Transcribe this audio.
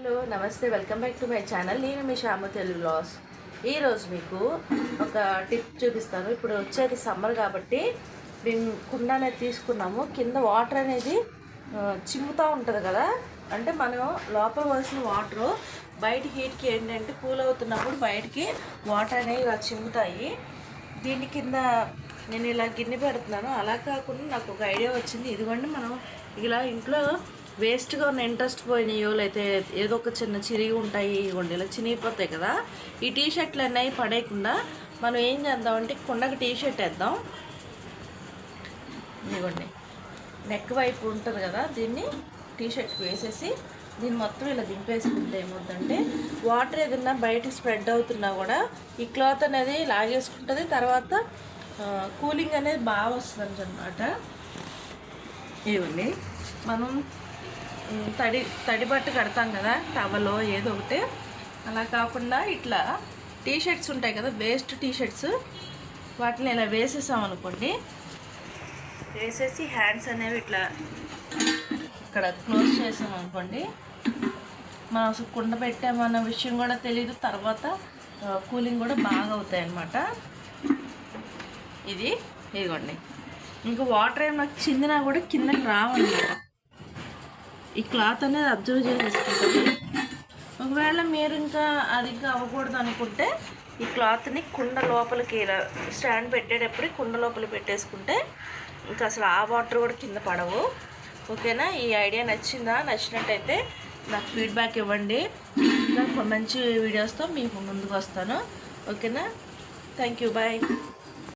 Hello నమస్తే, welcome back to my channel. నేను మీ Shyama Telugu vlogs. ఈరోజు మీకు ఒక టిప్ చూపిస్తాను. ఇప్పుడు వచ్చేది సమ్మర్ కాబట్టి మేము కుండ అనేది తీసుకున్నాము. కింద వాటర్ అనేది చిమ్ముతూ ఉంటుంది కదా, అంటే మనం లోపల పోసిన వాటరు బయట హీట్కి ఏంటంటే కూల్ అవుతున్నప్పుడు బయటికి వాటర్ అనేవి ఇలా చిమ్ముతాయి. దీని కింద నేను ఇలా గిన్నె పెడుతున్నాను. అలా కాకుండా నాకు ఒక ఐడియా వచ్చింది. ఇదిగోండి, మనం ఇలా ఇంట్లో వేస్ట్గా ఉన్న ఇంట్రెస్ట్ పోయినాయో లేకపోతే ఏదో ఒక చిన్న చిరిగి ఉంటాయి, ఇవ్వండి ఇలా చినిగిపోతాయి కదా. ఈ టీషర్ట్లు అన్నీ పడేయకుండా మనం ఏం చేద్దామంటే కుండకి టీషర్ట్ వేద్దాం. ఇవ్వండి, నెక్ వైపు ఉంటుంది కదా, దీన్ని టీషర్ట్ వేసేసి దీన్ని మొత్తం ఇలా దింపేసుకుంటే ఏమవుతుందంటే వాటర్ ఏదన్నా బయటకు స్ప్రెడ్ అవుతున్నా కూడా ఈ క్లాత్ అనేది లాగేసుకుంటుంది. తర్వాత కూలింగ్ అనేది బాగా వస్తుంది అన్నమాట. ఇవ్వండి, మనం తడి బట్ట కడతాం కదా, టవలో ఏదో ఒకటి, అలా కాకుండా ఇట్లా టీషర్ట్స్ ఉంటాయి కదా, వేస్ట్ టీషర్ట్స్, వాటిని ఇలా వేసేసాం అనుకోండి. వేసేసి హ్యాండ్స్ అనేవి ఇట్లా ఇక్కడ క్లోజ్ చేసాం అనుకోండి, మనం అసలు కుండ పెట్టామన్న విషయం కూడా తెలియదు. తర్వాత కూలింగ్ కూడా బాగా అవుతాయి అన్నమాట. ఇదిగోండి, ఇంకా వాటర్ ఏమి నాకు చిందినా కూడా కిందకి రావన్నమాట. ఈ క్లాత్ అనేది అబ్జర్వ్ చేసేసుకుంటుంది. ఒకవేళ మీరు ఇంకా అది ఇంకా అవ్వకూడదు అనుకుంటే ఈ క్లాత్ని కుండ లోపలికి ఇలా స్టాండ్ పెట్టేటప్పుడు కుండ లోపల పెట్టేసుకుంటే ఇంకా అసలు ఆ వాటర్ కూడా కింద పడవు. ఓకేనా? ఈ ఐడియా నచ్చినట్టయితే నాకు ఫీడ్బ్యాక్ ఇవ్వండి. ఇంకా మంచి వీడియోస్తో మీకు ముందుకు వస్తాను. ఓకేనా? Thank you, bye.